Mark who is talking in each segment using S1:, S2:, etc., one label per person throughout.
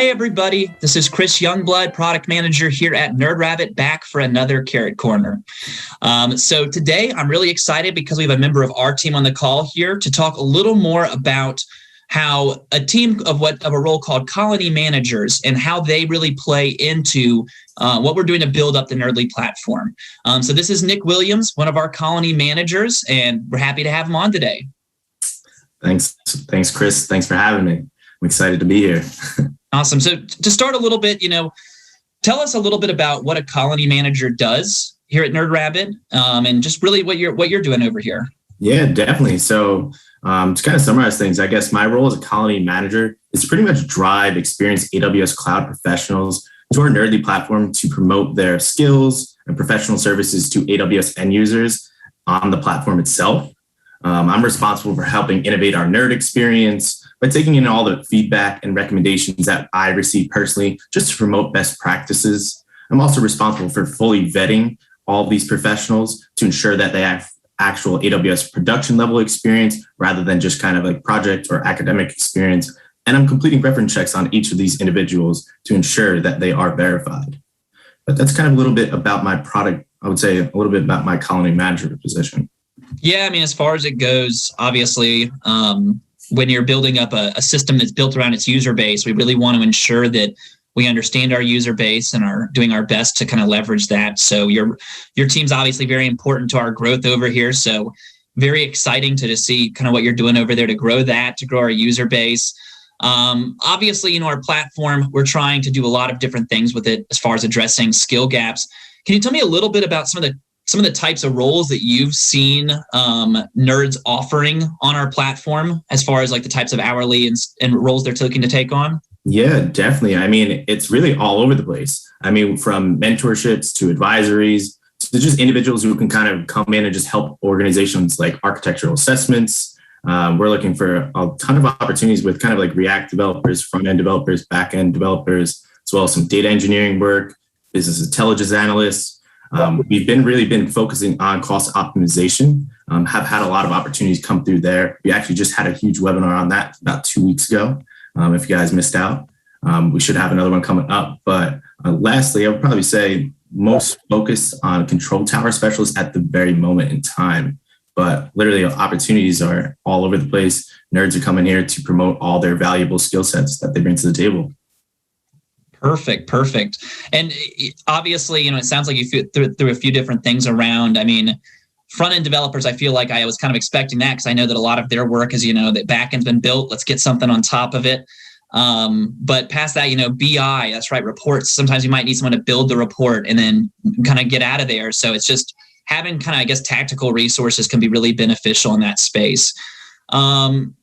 S1: Hey everybody, this is Chris Youngblood, product manager here at NerdRabbit, back for another Carrot Corner. So today I'm really excited because we have a member of our team on the call here to talk a little more about how a team of a role called colony managers and how they really play into what we're doing to build up the Nerdly platform. So this is Nick Williams, one of our colony managers, and we're happy to have him on today.
S2: Thanks, Chris. Thanks for having me. I'm excited to be here.
S1: Awesome. So to start a little bit, tell us a little bit about what a colony manager does here at NerdRabbit, and just really what you're doing over here.
S2: Yeah, definitely. So to kind of summarize things, I guess my role as a colony manager is to pretty much drive experienced AWS cloud professionals to our Nerdly platform to promote their skills and professional services to AWS end users on the platform itself. I'm responsible for helping innovate our nerd experience by taking in all the feedback and recommendations that I receive personally just to promote best practices. I'm also responsible for fully vetting all of these professionals to ensure that they have actual AWS production level experience rather than just kind of like project or academic experience. And I'm completing reference checks on each of these individuals to ensure that they are verified. But that's kind of a little bit about my product. I would say a little bit about my colony manager position.
S1: Yeah, I mean, as far as it goes, obviously, when you're building up a system that's built around its user base, we really want to ensure that we understand our user base and are doing our best to kind of leverage that. So your team's obviously very important to our growth over here. So very exciting to see kind of what you're doing over there to grow our user base. Obviously, our platform, we're trying to do a lot of different things with it as far as addressing skill gaps. Can you tell me a little bit about some of the types of roles that you've seen nerds offering on our platform as far as like the types of hourly and roles they're looking to take on?
S2: Yeah, definitely. I mean, it's really all over the place. I mean, from mentorships to advisories to just individuals who can kind of come in and just help organizations like architectural assessments. We're looking for a ton of opportunities with kind of like React developers, front-end developers, back-end developers, as well as some data engineering work, business intelligence analysts. We've been focusing on cost optimization, have had a lot of opportunities come through there. We actually just had a huge webinar on that about 2 weeks ago. If you guys missed out, we should have another one coming up. But lastly, I would probably say most focused on control tower specialists at the very moment in time. But literally opportunities are all over the place. Nerds are coming here to promote all their valuable skill sets that they bring to the table.
S1: Perfect. And obviously, it sounds like you threw a few different things around. I mean, front-end developers, I feel like I was kind of expecting that because I know that a lot of their work is, that back-end's been built. Let's get something on top of it. But past that, BI, that's right, reports. Sometimes you might need someone to build the report and then kind of get out of there. So it's just having kind of, I guess, tactical resources can be really beneficial in that space. One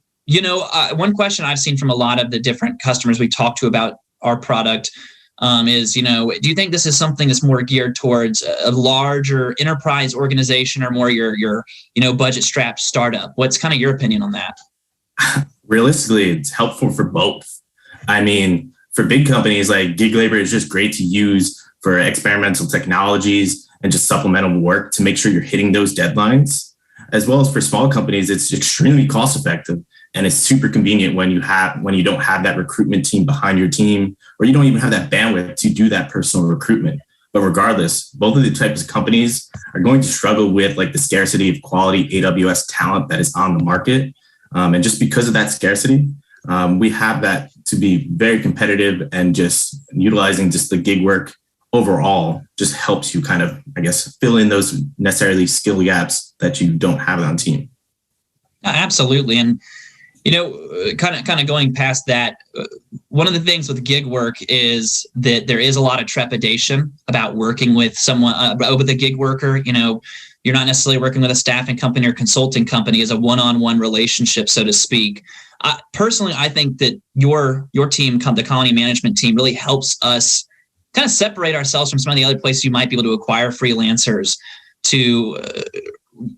S1: question I've seen from a lot of the different customers we talk to about our product is, do you think this is something that's more geared towards a larger enterprise organization or more your budget strapped startup? What's kind of your opinion on that?
S2: Realistically, it's helpful for both. I mean, for big companies, like gig labor is just great to use for experimental technologies and just supplemental work to make sure you're hitting those deadlines. As well as for small companies, it's extremely cost effective. And it's super convenient when you don't have that recruitment team behind your team, or you don't even have that bandwidth to do that personal recruitment. But regardless, both of the types of companies are going to struggle with like the scarcity of quality AWS talent that is on the market. And just because of that scarcity, we have that to be very competitive, and just utilizing just the gig work overall just helps you kind of, I guess, fill in those necessarily skill gaps that you don't have on team.
S1: Absolutely. And kind of going past that, one of the things with gig work is that there is a lot of trepidation about working with someone, with a gig worker. You're not necessarily working with a staffing company or consulting company as a one-on-one relationship, so to speak. Personally, I think that your team, the colony management team, really helps us kind of separate ourselves from some of the other places you might be able to acquire freelancers to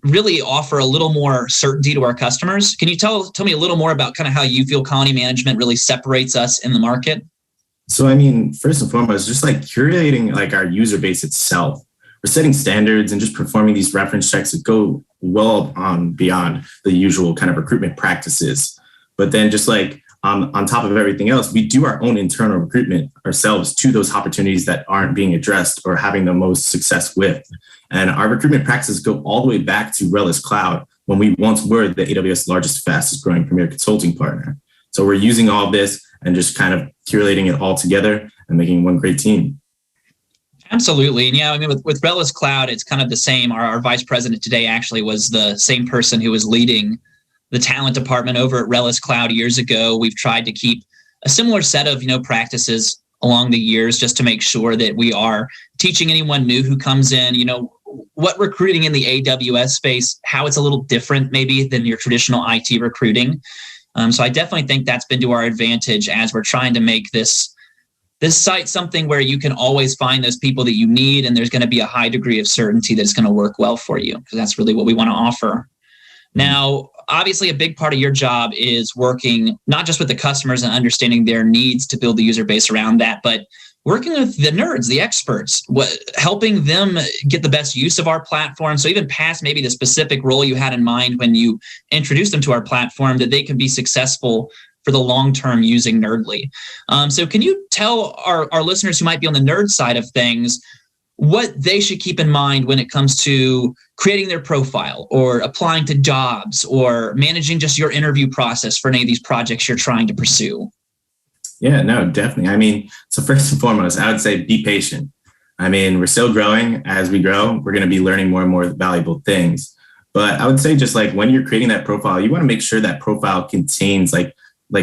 S1: really offer a little more certainty to our customers. Can you tell me a little more about kind of how you feel colony management really separates us in the market?
S2: So, I mean, first and foremost, just like curating like our user base itself. We're setting standards and just performing these reference checks that go well on beyond the usual kind of recruitment practices. But then just like on top of everything else, we do our own internal recruitment ourselves to those opportunities that aren't being addressed or having the most success with. And our recruitment practices go all the way back to RHEL Cloud, when we once were the AWS largest, fastest growing premier consulting partner. So we're using all of this and just kind of curating it all together and making one great team.
S1: Absolutely. And yeah, I mean, with RHEL Cloud, it's kind of the same. Our vice president today actually was the same person who was leading the talent department over at RHEL Cloud years ago. We've tried to keep a similar set of, practices along the years just to make sure that we are teaching anyone new who comes in, what recruiting in the AWS space, how it's a little different maybe than your traditional IT recruiting. So I definitely think that's been to our advantage as we're trying to make this site something where you can always find those people that you need, and there's going to be a high degree of certainty that it's going to work well for you, because that's really what we want to offer. Now, obviously, a big part of your job is working not just with the customers and understanding their needs to build the user base around that, but working with the nerds, the experts, helping them get the best use of our platform. So even past maybe the specific role you had in mind when you introduced them to our platform, that they can be successful for the long term using Nerdly. So can you tell our listeners who might be on the nerd side of things what they should keep in mind when it comes to creating their profile or applying to jobs or managing just your interview process for any of these projects you're trying to pursue?
S2: Yeah, no, definitely. I mean, so first and foremost, I would say be patient. I mean, we're still growing. As we grow, we're going to be learning more and more valuable things. But I would say just like when you're creating that profile, you want to make sure that profile contains like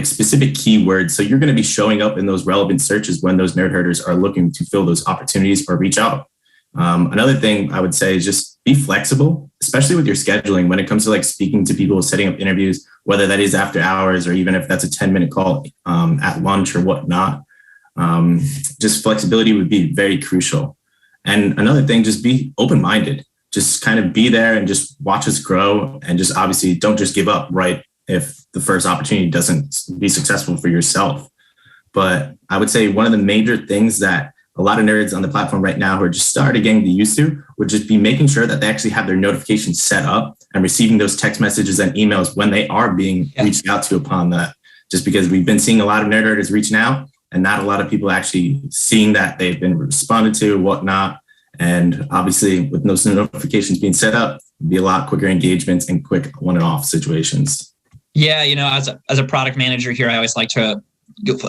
S2: specific keywords. So you're going to be showing up in those relevant searches when those nerd herders are looking to fill those opportunities or reach out. Another thing I would say is just be flexible, especially with your scheduling when it comes to like speaking to people, setting up interviews, whether that is after hours or even if that's a 10-minute call at lunch or whatnot. Just flexibility would be very crucial. And another thing, just be open-minded. Just kind of be there and just watch us grow, and just obviously don't just give up right if the first opportunity doesn't be successful for yourself. But I would say one of the major things that a lot of nerds on the platform right now who are just starting getting used to would just be making sure that they actually have their notifications set up and receiving those text messages and emails when they are being reached out to upon that. Just because we've been seeing a lot of nerd herders reaching out and not a lot of people actually seeing that they've been responded to, whatnot. And obviously with those notifications being set up, it'd be a lot quicker engagements and quick one and off situations.
S1: Yeah, as a product manager here, I always like to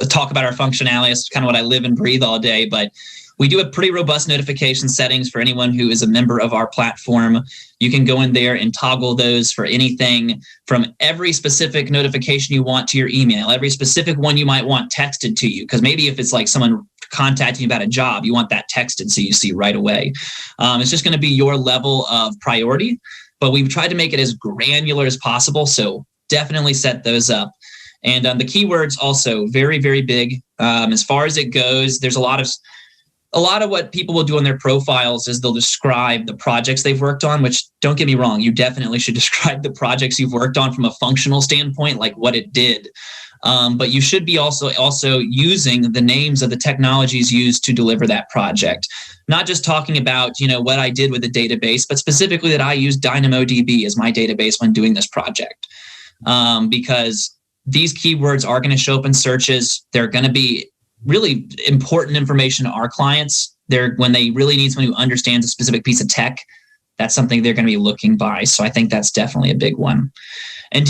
S1: talk about our functionality. It's kind of what I live and breathe all day, but we do have pretty robust notification settings for anyone who is a member of our platform. You can go in there and toggle those for anything from every specific notification you want to your email, every specific one you might want texted to you. Because maybe if it's like someone contacting you about a job, you want that texted so you see right away. It's just going to be your level of priority, but we've tried to make it as granular as possible. So definitely set those up. And the keywords also very, very big. As far as it goes, there's a lot of what people will do on their profiles is they'll describe the projects they've worked on, which don't get me wrong, you definitely should describe the projects you've worked on from a functional standpoint, like what it did. But you should be also using the names of the technologies used to deliver that project. Not just talking about, what I did with the database, but specifically that I use DynamoDB as my database when doing this project. Because these keywords are going to show up in searches. They're going to be really important information to our clients. When they really need someone who understands a specific piece of tech, that's something they're going to be looking by. So I think that's definitely a big one. And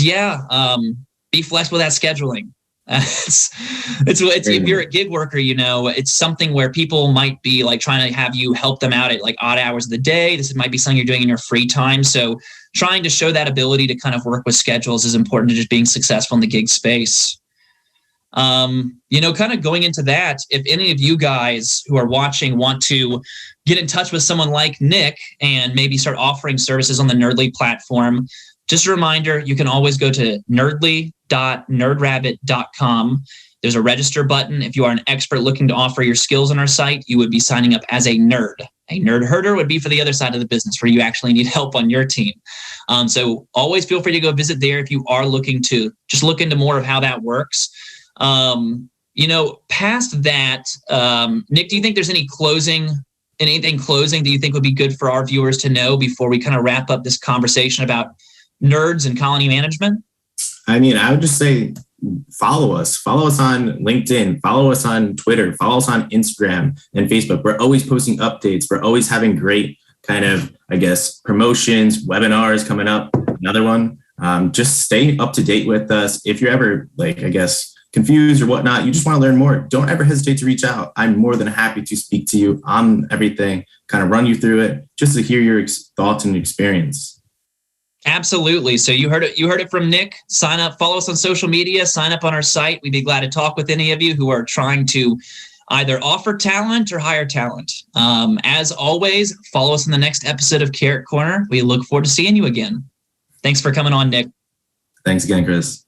S1: be flexible with that scheduling. It's if you're a gig worker, it's something where people might be like trying to have you help them out at like odd hours of the day. This might be something you're doing in your free time. So trying to show that ability to kind of work with schedules is important to just being successful in the gig space. Kind of going into that, if any of you guys who are watching want to get in touch with someone like Nick and maybe start offering services on the Nerdly platform, just a reminder, you can always go to nerdly.nerdrabbit.com. There's a register button. If you are an expert looking to offer your skills on our site, you would be signing up as a nerd. A nerd herder would be for the other side of the business where you actually need help on your team. So always feel free to go visit there if you are looking to just look into more of how that works. Past that, Nick, do you think there's anything closing do you think would be good for our viewers to know before we kind of wrap up this conversation about nerds and colony management?
S2: I mean, I would just say follow us on LinkedIn, follow us on Twitter, follow us on Instagram and Facebook. We're always posting updates. We're always having great kind of, I guess, promotions, webinars coming up. Another one. Just stay up to date with us. If you're ever like, I guess, confused or whatnot, you just want to learn more, don't ever hesitate to reach out. I'm more than happy to speak to you on everything, kind of run you through it, just to hear your thoughts and experience.
S1: Absolutely. So you heard it from Nick. Sign up, follow us on social media, sign up on our site. We'd be glad to talk with any of you who are trying to either offer talent or hire talent. As always, follow us in the next episode of Carrot Corner. We look forward to seeing you again. Thanks for coming on, Nick.
S2: Thanks again, Chris.